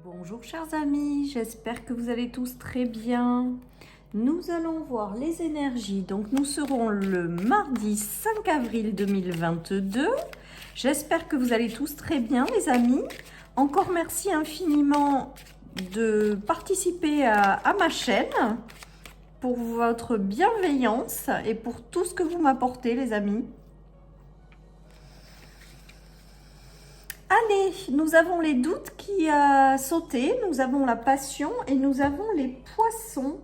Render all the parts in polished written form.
Bonjour chers amis, j'espère que vous allez tous très bien. Nous allons voir les énergies. Donc nous serons le mardi 5 avril 2022. J'espère que vous allez tous très bien les amis. Encore merci infiniment de participer à ma chaîne pour votre bienveillance et pour tout ce que vous m'apportez les amis. Allez, nous avons les doutes qui a sauté, nous avons la passion et nous avons les poissons.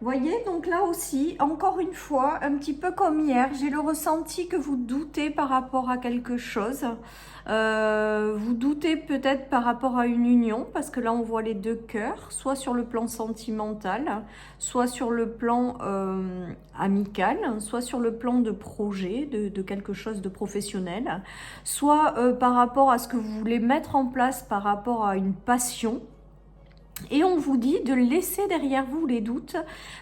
Voyez, donc là aussi, encore une fois, un petit peu comme hier, j'ai le ressenti que vous doutez par rapport à quelque chose. Vous doutez peut-être par rapport à une union, parce que là on voit les deux cœurs, soit sur le plan sentimental, soit sur le plan amical, soit sur le plan de projet, de quelque chose de professionnel, soit par rapport à ce que vous voulez mettre en place par rapport à une passion. Et on vous dit de laisser derrière vous les doutes,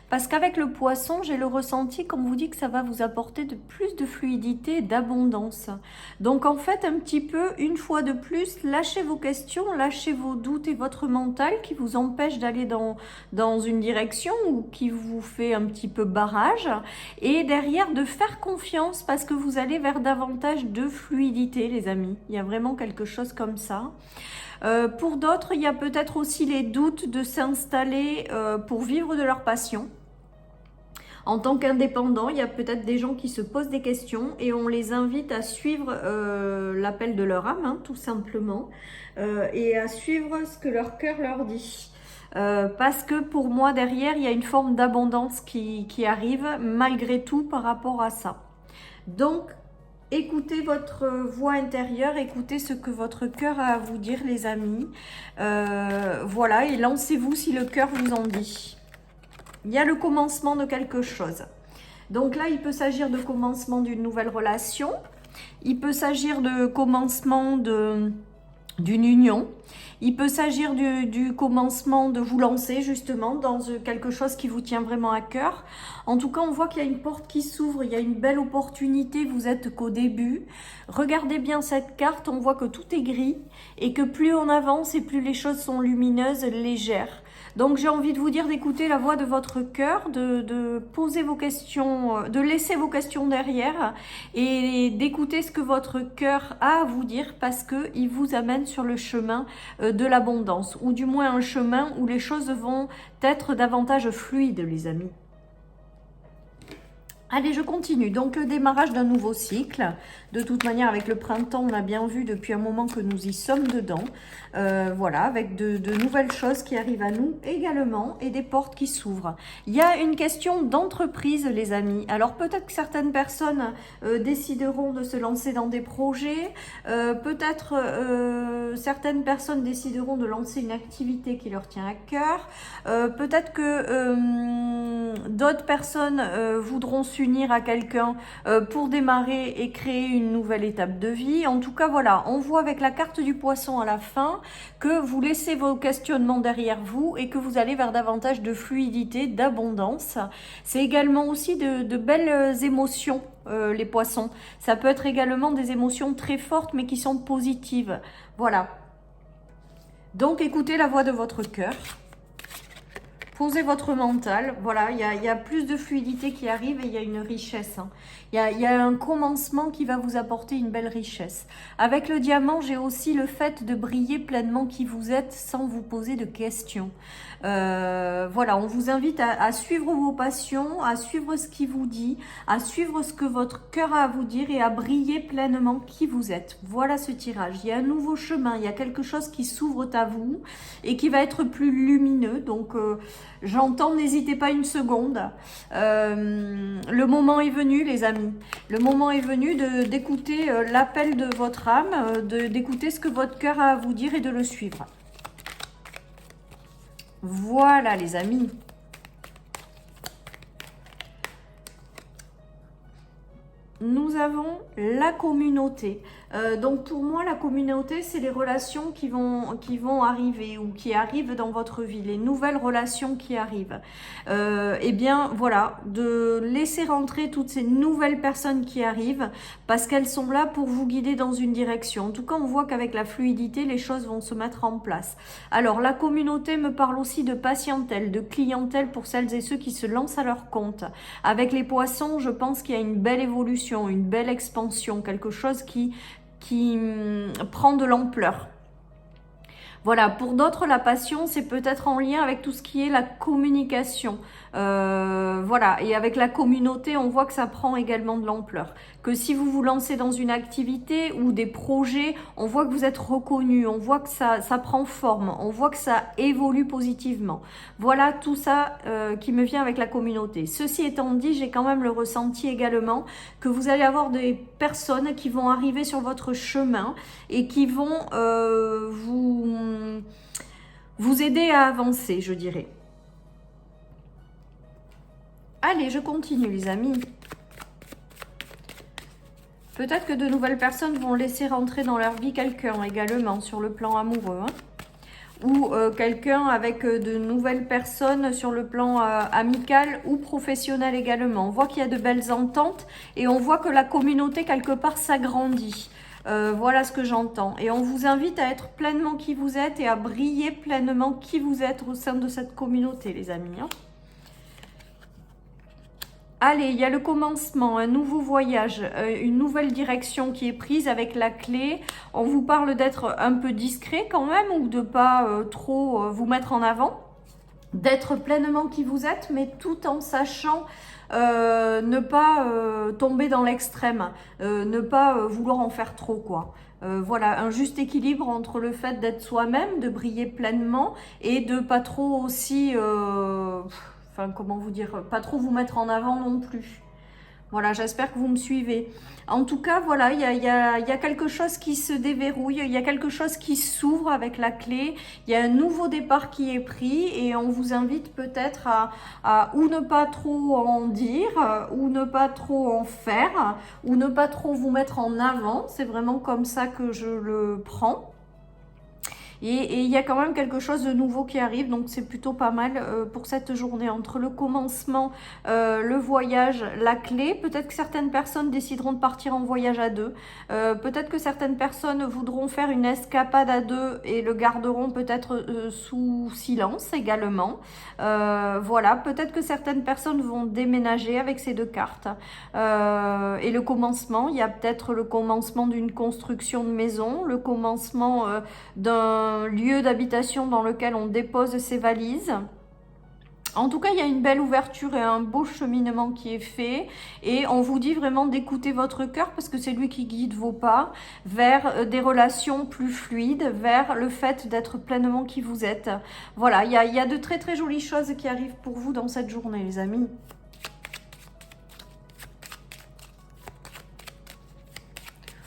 parce qu'avec le poisson, j'ai le ressenti qu'on vous dit que ça va vous apporter de plus de fluidité, d'abondance. Donc en fait, un petit peu, une fois de plus, lâchez vos questions, lâchez vos doutes et votre mental qui vous empêche d'aller dans une direction ou qui vous fait un petit peu barrage. Et derrière, de faire confiance parce que vous allez vers davantage de fluidité, les amis. Il y a vraiment quelque chose comme ça. Pour d'autres, il y a peut-être aussi les doutes de s'installer pour vivre de leur passion. En tant qu'indépendant, il y a peut-être des gens qui se posent des questions et on les invite à suivre l'appel de leur âme, hein, tout simplement, et à suivre ce que leur cœur leur dit. Parce que pour moi, derrière, il y a une forme d'abondance qui arrive malgré tout par rapport à ça. Donc, écoutez votre voix intérieure, écoutez ce que votre cœur a à vous dire, les amis. Voilà, et lancez-vous si le cœur vous en dit. Il y a le commencement de quelque chose. Donc là, il peut s'agir de commencement d'une nouvelle relation. Il peut s'agir de commencement d'une union. Il peut s'agir du commencement de vous lancer justement dans quelque chose qui vous tient vraiment à cœur. En tout cas, on voit qu'il y a une porte qui s'ouvre, il y a une belle opportunité, vous êtes qu'au début. Regardez bien cette carte, on voit que tout est gris et que plus on avance et plus les choses sont lumineuses, légères. Donc j'ai envie de vous dire d'écouter la voix de votre cœur, de poser vos questions, de laisser vos questions derrière et d'écouter ce que votre cœur a à vous dire parce qu'il vous amène sur le chemin de l'abondance ou du moins un chemin où les choses vont être davantage fluides, les amis. Allez, je continue. Donc, le démarrage d'un nouveau cycle. De toute manière, avec le printemps, on a bien vu depuis un moment que nous y sommes dedans. Voilà, avec de nouvelles choses qui arrivent à nous également et des portes qui s'ouvrent. Il y a une question d'entreprise, les amis. Alors, peut-être que certaines personnes décideront de se lancer dans des projets. Peut-être certaines personnes décideront de lancer une activité qui leur tient à cœur. Peut-être que d'autres personnes voudront s'unir à quelqu'un pour démarrer et créer une nouvelle étape de vie. En tout cas, voilà, on voit avec la carte du poisson à la fin que vous laissez vos questionnements derrière vous et que vous allez vers davantage de fluidité, d'abondance. C'est également aussi de belles émotions, les poissons. Ça peut être également des émotions très fortes mais qui sont positives. Voilà. Donc, écoutez la voix de votre cœur. Posez votre mental, voilà, il y a plus de fluidité qui arrive et il y a une richesse. Hein. Il y a un commencement qui va vous apporter une belle richesse. Avec le diamant, j'ai aussi le fait de briller pleinement qui vous êtes sans vous poser de questions. Voilà, on vous invite à suivre vos passions, à suivre ce qui vous dit, à suivre ce que votre cœur a à vous dire et à briller pleinement qui vous êtes. Voilà ce tirage. Il y a un nouveau chemin, il y a quelque chose qui s'ouvre à vous et qui va être plus lumineux. Donc, j'entends, n'hésitez pas une seconde. Le moment est venu, les amis. Le moment est venu d'écouter l'appel de votre âme, d'écouter ce que votre cœur a à vous dire et de le suivre. Voilà, les amis. nous avons la communauté. Donc pour moi, la communauté, c'est les relations qui vont arriver ou qui arrivent dans votre vie, les nouvelles relations qui arrivent. Eh bien voilà, de laisser rentrer toutes ces nouvelles personnes qui arrivent parce qu'elles sont là pour vous guider dans une direction. En tout cas, on voit qu'avec la fluidité, les choses vont se mettre en place. Alors la communauté me parle aussi de patientèle, de clientèle pour celles et ceux qui se lancent à leur compte. Avec les poissons, je pense qu'il y a une belle évolution, une belle expansion, quelque chose qui prend de l'ampleur. Voilà, pour d'autres, la passion, c'est peut-être en lien avec tout ce qui est la communication. Voilà, et avec la communauté, on voit que ça prend également de l'ampleur. Que si vous vous lancez dans une activité ou des projets, on voit que vous êtes reconnu, on voit que ça prend forme, on voit que ça évolue positivement. Voilà tout ça qui me vient avec la communauté. Ceci étant dit, j'ai quand même le ressenti également que vous allez avoir des personnes qui vont arriver sur votre chemin et qui vont vous aider à avancer, je dirais. Allez, je continue les amis. Peut-être que de nouvelles personnes vont laisser rentrer dans leur vie quelqu'un également sur le plan amoureux. Ou quelqu'un avec de nouvelles personnes sur le plan amical ou professionnel également. On voit qu'il y a de belles ententes et on voit que la communauté quelque part s'agrandit. Voilà ce que j'entends. Et on vous invite à être pleinement qui vous êtes et à briller pleinement qui vous êtes au sein de cette communauté, les amis. Allez, il y a le commencement, un nouveau voyage, une nouvelle direction qui est prise avec la clé. On vous parle d'être un peu discret quand même ou de pas trop vous mettre en avant. D'être pleinement qui vous êtes, mais tout en sachant ne pas tomber dans l'extrême, ne pas vouloir en faire trop, quoi. Voilà, un juste équilibre entre le fait d'être soi-même, de briller pleinement et de pas trop aussi, enfin comment vous dire, pas trop vous mettre en avant non plus. Voilà, j'espère que vous me suivez. En tout cas, voilà, il y a quelque chose qui se déverrouille, il y a quelque chose qui s'ouvre avec la clé, il y a un nouveau départ qui est pris et on vous invite peut-être à ou ne pas trop en dire, ou ne pas trop en faire, ou ne pas trop vous mettre en avant. C'est vraiment comme ça que je le prends. Et il y a quand même quelque chose de nouveau qui arrive, donc c'est plutôt pas mal pour cette journée. Entre le commencement, le voyage, la clé, peut-être que certaines personnes décideront de partir en voyage à deux. Peut-être que certaines personnes voudront faire une escapade à deux et le garderont peut-être sous silence également. Voilà, peut-être que certaines personnes vont déménager avec ces deux cartes. Et le commencement, il y a peut-être le commencement d'une construction de maison, le commencement d'un lieu d'habitation dans lequel on dépose ses valises. En tout cas, il y a une belle ouverture et un beau cheminement qui est fait. Et on vous dit vraiment d'écouter votre cœur parce que c'est lui qui guide vos pas vers des relations plus fluides, vers le fait d'être pleinement qui vous êtes. Voilà, il y a de très très jolies choses qui arrivent pour vous dans cette journée, les amis.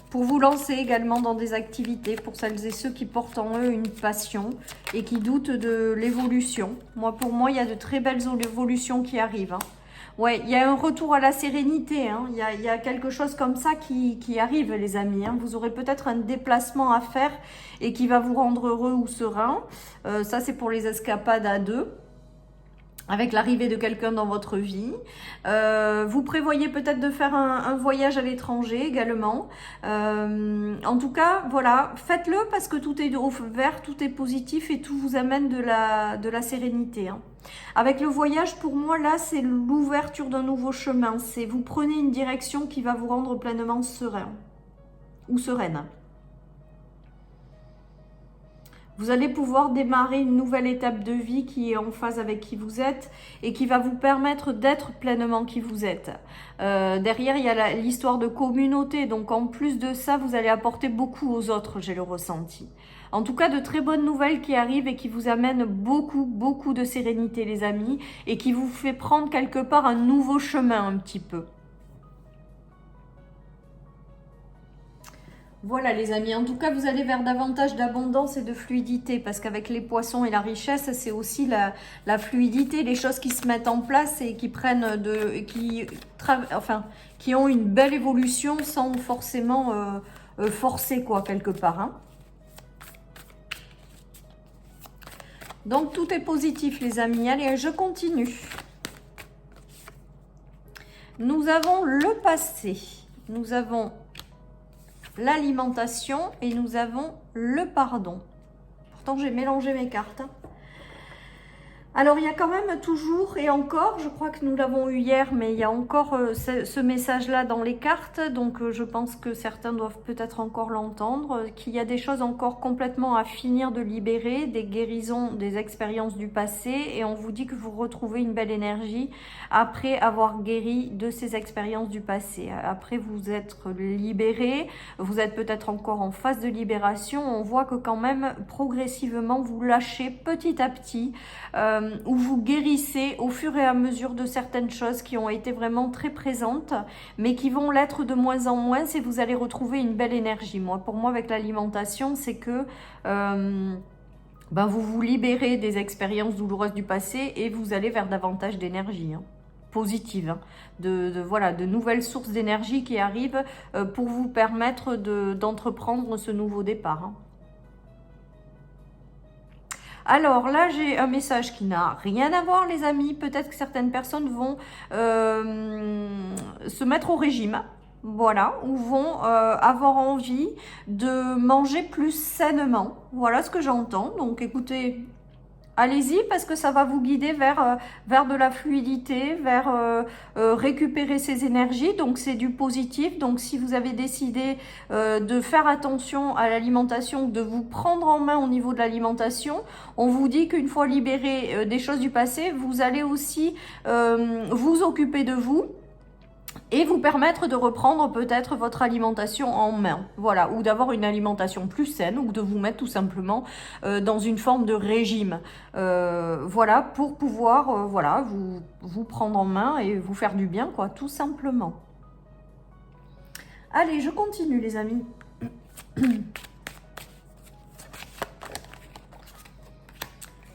Pour vous lancer également dans des activités, pour celles et ceux qui portent en eux une passion et qui doutent de l'évolution. Pour moi, il y a de très belles évolutions qui arrivent. Ouais, il y a un retour à la sérénité. Il y a quelque chose comme ça qui arrive, les amis. Vous aurez peut-être un déplacement à faire et qui va vous rendre heureux ou serein. Ça, c'est pour les escapades à deux, avec l'arrivée de quelqu'un dans votre vie. Vous prévoyez peut-être de faire un voyage à l'étranger également. En tout cas, voilà, faites-le parce que tout est ouvert, tout est positif et tout vous amène de la sérénité. Avec le voyage, pour moi, là, c'est l'ouverture d'un nouveau chemin. C'est vous prenez une direction qui va vous rendre pleinement serein ou sereine. Vous allez pouvoir démarrer une nouvelle étape de vie qui est en phase avec qui vous êtes et qui va vous permettre d'être pleinement qui vous êtes. Derrière, il y a l'histoire de communauté. Donc, en plus de ça, vous allez apporter beaucoup aux autres, j'ai le ressenti. En tout cas, de très bonnes nouvelles qui arrivent et qui vous amènent beaucoup, beaucoup de sérénité, les amis, et qui vous fait prendre quelque part un nouveau chemin un petit peu. Voilà les amis, en tout cas vous allez vers davantage d'abondance et de fluidité parce qu'avec les poissons et la richesse, c'est aussi la fluidité, les choses qui se mettent en place et qui prennent qui ont une belle évolution sans forcément forcer quoi quelque part. Hein. Donc tout est positif les amis, allez je continue. Nous avons le passé, nous avons l'alimentation et nous avons le pardon. Pourtant, j'ai mélangé mes cartes. Alors, il y a quand même toujours et encore, je crois que nous l'avons eu hier, mais il y a encore ce message-là dans les cartes. Donc, je pense que certains doivent peut-être encore l'entendre, qu'il y a des choses encore complètement à finir de libérer, des guérisons, des expériences du passé. Et on vous dit que vous retrouvez une belle énergie après avoir guéri de ces expériences du passé. Après, vous êtes libéré, vous êtes peut-être encore en phase de libération. On voit que quand même, progressivement, vous lâchez petit à petit, où vous guérissez au fur et à mesure de certaines choses qui ont été vraiment très présentes, mais qui vont l'être de moins en moins et vous allez retrouver une belle énergie. Pour moi, avec l'alimentation, c'est que vous vous libérez des expériences douloureuses du passé et vous allez vers davantage d'énergie. Hein. Positive, hein, de nouvelles sources d'énergie qui arrivent pour vous permettre d'entreprendre ce nouveau départ. Hein. Alors là, j'ai un message qui n'a rien à voir, les amis. Peut-être que certaines personnes vont se mettre au régime, voilà, ou vont avoir envie de manger plus sainement. Voilà ce que j'entends. Donc, écoutez, allez-y parce que ça va vous guider vers de la fluidité, vers récupérer ses énergies. Donc, c'est du positif. Donc, si vous avez décidé de faire attention à l'alimentation, de vous prendre en main au niveau de l'alimentation, on vous dit qu'une fois libéré des choses du passé, vous allez aussi vous occuper de vous et vous permettre de reprendre peut-être votre alimentation en main, voilà, ou d'avoir une alimentation plus saine, ou de vous mettre tout simplement dans une forme de régime, voilà, pour pouvoir, voilà, vous prendre en main et vous faire du bien, quoi, tout simplement. Allez, je continue les amis.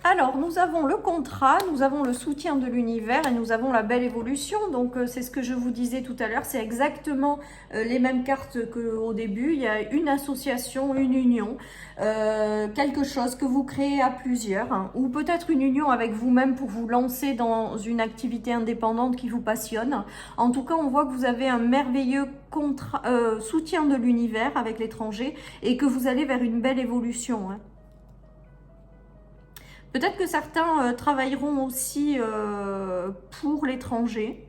Alors, nous avons le contrat, nous avons le soutien de l'univers et nous avons la belle évolution. Donc, c'est ce que je vous disais tout à l'heure. C'est exactement les mêmes cartes qu'au début. Il y a une association, une union, quelque chose que vous créez à plusieurs. Hein, ou peut-être une union avec vous-même pour vous lancer dans une activité indépendante qui vous passionne. En tout cas, on voit que vous avez un merveilleux soutien de l'univers avec l'étranger et que vous allez vers une belle évolution. Hein. Peut-être que certains travailleront aussi pour l'étranger.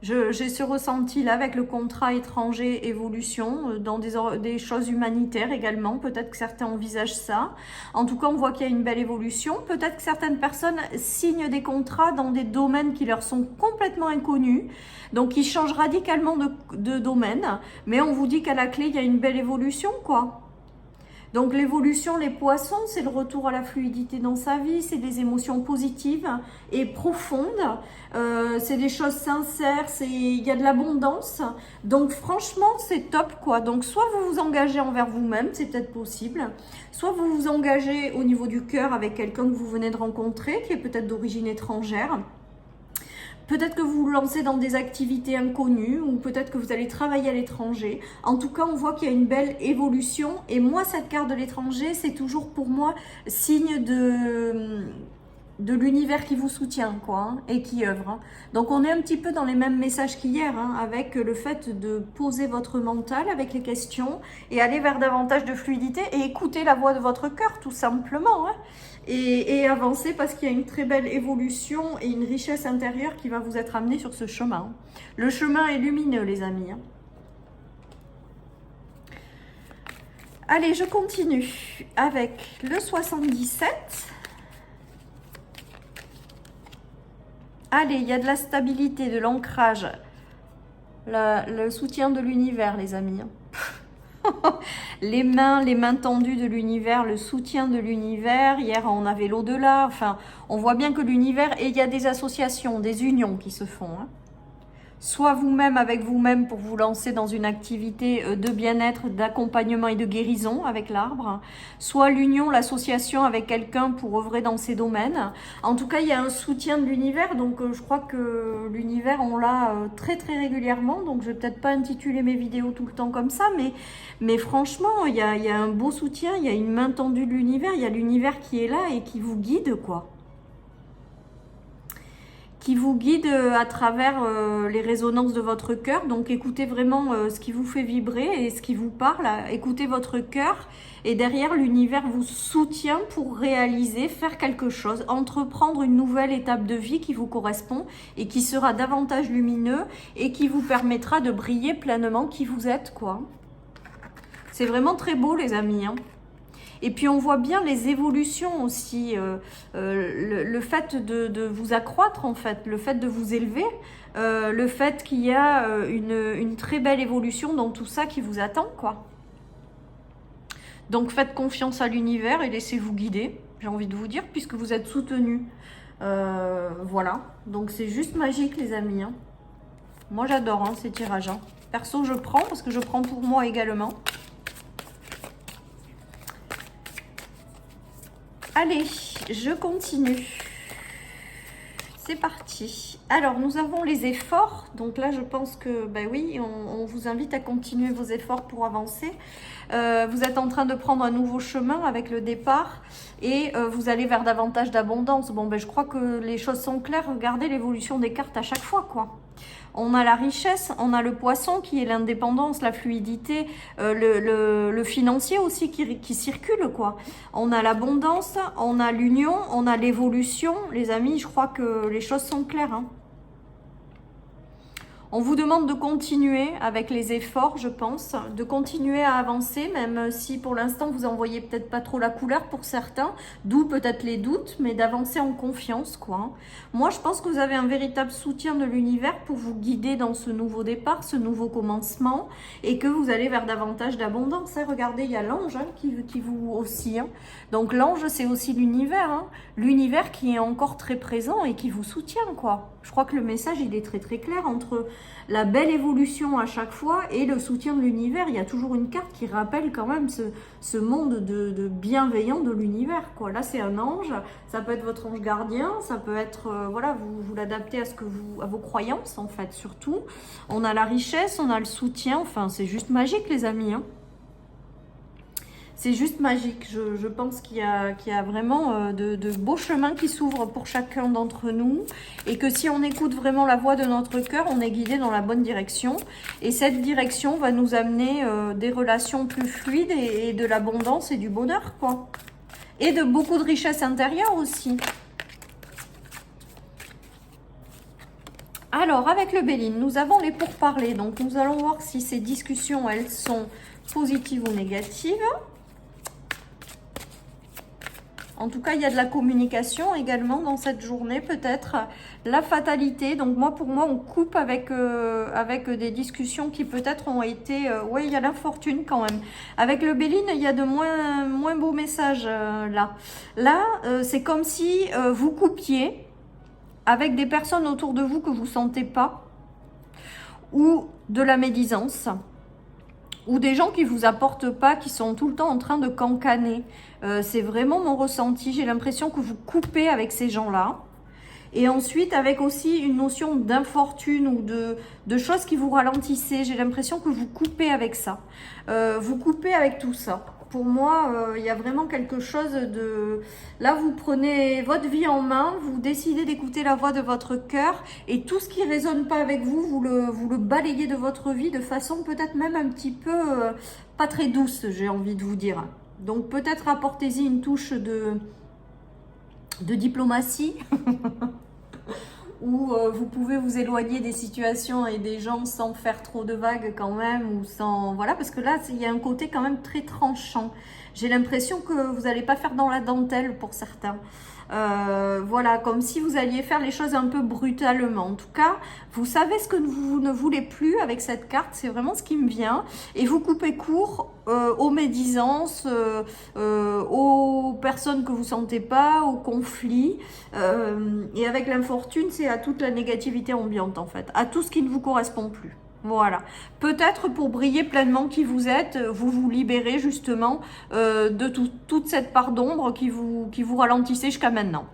J'ai ce ressenti-là avec le contrat étranger évolution, dans des choses humanitaires également. Peut-être que certains envisagent ça. En tout cas, on voit qu'il y a une belle évolution. Peut-être que certaines personnes signent des contrats dans des domaines qui leur sont complètement inconnus. Donc, ils changent radicalement de domaine. Mais on vous dit qu'à la clé, il y a une belle évolution, quoi. Donc l'évolution, les poissons, c'est le retour à la fluidité dans sa vie, c'est des émotions positives et profondes, c'est des choses sincères, il y a de l'abondance. Donc franchement, c'est top quoi. Donc soit vous vous engagez envers vous-même, c'est peut-être possible, soit vous vous engagez au niveau du cœur avec quelqu'un que vous venez de rencontrer, qui est peut-être d'origine étrangère. Peut-être que vous vous lancez dans des activités inconnues ou peut-être que vous allez travailler à l'étranger. En tout cas, on voit qu'il y a une belle évolution. Et moi, cette carte de l'étranger, c'est toujours pour moi signe de l'univers qui vous soutient quoi, hein, et qui œuvre. Hein. Donc, on est un petit peu dans les mêmes messages qu'hier, hein, avec le fait de poser votre mental avec les questions et aller vers davantage de fluidité et écouter la voix de votre cœur, tout simplement. Hein. Et avancer parce qu'il y a une très belle évolution et une richesse intérieure qui va vous être amenée sur ce chemin. Le chemin est lumineux, les amis. Allez, je continue avec le 77. Allez, il y a de la stabilité, de l'ancrage, le soutien de l'univers, les amis. Les mains tendues de l'univers, le soutien de l'univers. Hier, on avait l'au-delà. Enfin, on voit bien que l'univers, et il y a des associations, des unions qui se font. Hein. soit vous-même avec vous-même pour vous lancer dans une activité de bien-être, d'accompagnement et de guérison avec l'arbre, soit l'union, l'association avec quelqu'un pour œuvrer dans ces domaines. En tout cas, il y a un soutien de l'univers, donc je crois que l'univers, on l'a très très régulièrement, donc je vais peut-être pas intituler mes vidéos tout le temps comme ça, mais franchement, il y a un beau soutien, il y a une main tendue de l'univers, il y a l'univers qui est là et qui vous guide, quoi. Qui vous guide à travers les résonances de votre cœur. Donc écoutez vraiment ce qui vous fait vibrer et ce qui vous parle. Écoutez votre cœur et derrière l'univers vous soutient pour réaliser, faire quelque chose, entreprendre une nouvelle étape de vie qui vous correspond et qui sera davantage lumineux et qui vous permettra de briller pleinement qui vous êtes, quoi. C'est vraiment très beau, les amis, hein. Et puis on voit bien les évolutions aussi, le fait de vous accroître en fait, le fait de vous élever, le fait qu'il y a une très belle évolution dans tout ça qui vous attend, quoi. Donc faites confiance à l'univers et laissez-vous guider, j'ai envie de vous dire, puisque vous êtes soutenus. Voilà, donc c'est juste magique les amis, hein. Moi j'adore hein, ces tirages. Hein. Perso je prends, parce que je prends pour moi également. Allez, je continue. C'est parti. Alors, nous avons les efforts. Donc là, je pense que, ben oui, on vous invite à continuer vos efforts pour avancer. Vous êtes en train de prendre un nouveau chemin avec le départ et vous allez vers davantage d'abondance. Bon, ben je crois que les choses sont claires. Regardez l'évolution des cartes à chaque fois, quoi. On a la richesse, on a le poisson qui est l'indépendance, la fluidité, le financier aussi qui circule, quoi. On a l'abondance, on a l'union, on a l'évolution. Les amis, je crois que les choses sont claires, hein. On vous demande de continuer avec les efforts, je pense, de continuer à avancer, même si pour l'instant vous en voyez peut-être pas trop la couleur pour certains, d'où peut-être les doutes, mais d'avancer en confiance, quoi. Moi, je pense que vous avez un véritable soutien de l'univers pour vous guider dans ce nouveau départ, ce nouveau commencement, et que vous allez vers davantage d'abondance. Regardez, il y a l'ange hein, qui vous aussi. Hein. Donc l'ange, c'est aussi l'univers, hein. L'univers qui est encore très présent et qui vous soutient, quoi. Je crois que le message, il est très très clair entre la belle évolution à chaque fois et le soutien de l'univers. Il y a toujours une carte qui rappelle quand même ce monde de bienveillant de l'univers, quoi. Là, c'est un ange, ça peut être votre ange gardien, ça peut être, voilà, vous l'adaptez à vos croyances, en fait, surtout. On a la richesse, on a le soutien, enfin, c'est juste magique, les amis, hein. C'est juste magique. Je pense qu'il y a vraiment de beaux chemins qui s'ouvrent pour chacun d'entre nous et que si on écoute vraiment la voix de notre cœur, on est guidé dans la bonne direction. Et cette direction va nous amener des relations plus fluides et de l'abondance et du bonheur, quoi. Et de beaucoup de richesse intérieure aussi. Alors, avec le Béline, nous avons les pourparlers. Donc, nous allons voir si ces discussions, elles sont positives ou négatives. En tout cas, il y a de la communication également dans cette journée, peut-être la fatalité. Donc moi, pour moi, on coupe avec des discussions qui peut-être ont été... oui, il y a l'infortune quand même. Avec le Béline, il y a de moins beaux messages là. Là, c'est comme si vous coupiez avec des personnes autour de vous que vous ne sentez pas, ou de la médisance, ou des gens qui ne vous apportent pas, qui sont tout le temps en train de cancaner. C'est vraiment mon ressenti. J'ai l'impression que vous coupez avec ces gens-là. Et ensuite, avec aussi une notion d'infortune ou de choses qui vous ralentissaient. J'ai l'impression que vous coupez avec ça. Vous coupez avec tout ça. Pour moi, il y a vraiment quelque chose de... Là, vous prenez votre vie en main, vous décidez d'écouter la voix de votre cœur et tout ce qui ne résonne pas avec vous, vous le balayez de votre vie de façon peut-être même un petit peu pas très douce, j'ai envie de vous dire. Donc peut-être apportez-y une touche de diplomatie où vous pouvez vous éloigner des situations et des gens sans faire trop de vagues quand même, ou sans... Voilà, parce que là, il y a un côté quand même très tranchant. J'ai l'impression que vous n'allez pas faire dans la dentelle pour certains. Voilà, comme si vous alliez faire les choses un peu brutalement. En tout cas, vous savez ce que vous ne voulez plus avec cette carte, c'est vraiment ce qui me vient. Et vous coupez court aux médisances, aux personnes que vous sentez pas, aux conflits. Et avec l'infortune, c'est à toute la négativité ambiante en fait, à tout ce qui ne vous correspond plus. Voilà. Peut-être pour briller pleinement qui vous êtes, vous vous libérez justement de toute cette part d'ombre qui vous ralentissait jusqu'à maintenant.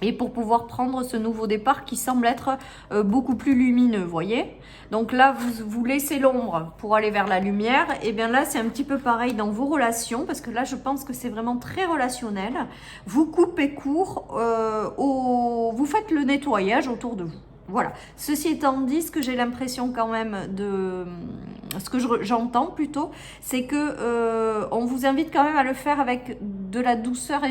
Et pour pouvoir prendre ce nouveau départ qui semble être beaucoup plus lumineux, voyez. Donc là, vous laissez l'ombre pour aller vers la lumière. Et bien là, c'est un petit peu pareil dans vos relations, parce que là, je pense que c'est vraiment très relationnel. Vous coupez court, vous faites le nettoyage autour de vous. Voilà. Ceci étant dit, ce que j'ai l'impression quand même de... Ce que j'entends plutôt, c'est que on vous invite quand même à le faire avec de la douceur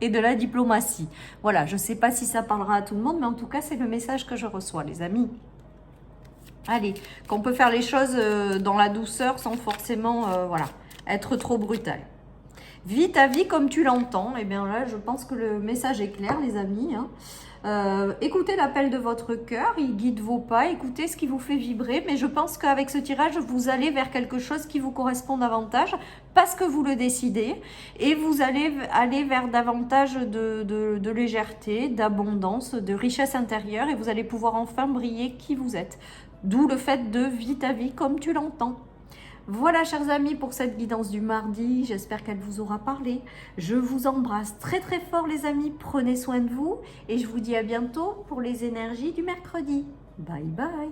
et de la diplomatie. Voilà, je ne sais pas si ça parlera à tout le monde, mais en tout cas, c'est le message que je reçois, les amis. Allez, qu'on peut faire les choses dans la douceur sans forcément voilà, être trop brutal. Vis ta vie comme tu l'entends. Et bien là, je pense que le message est clair, les amis. Hein. Écoutez l'appel de votre cœur, il guide vos pas, écoutez ce qui vous fait vibrer, mais je pense qu'avec ce tirage, vous allez vers quelque chose qui vous correspond davantage, parce que vous le décidez, et vous allez aller vers davantage de légèreté, d'abondance, de richesse intérieure, et vous allez pouvoir enfin briller qui vous êtes. D'où le fait de vis ta vie comme tu l'entends. Voilà, chers amis, pour cette guidance du mardi. J'espère qu'elle vous aura parlé. Je vous embrasse très très fort, les amis. Prenez soin de vous et je vous dis à bientôt pour les énergies du mercredi. Bye bye.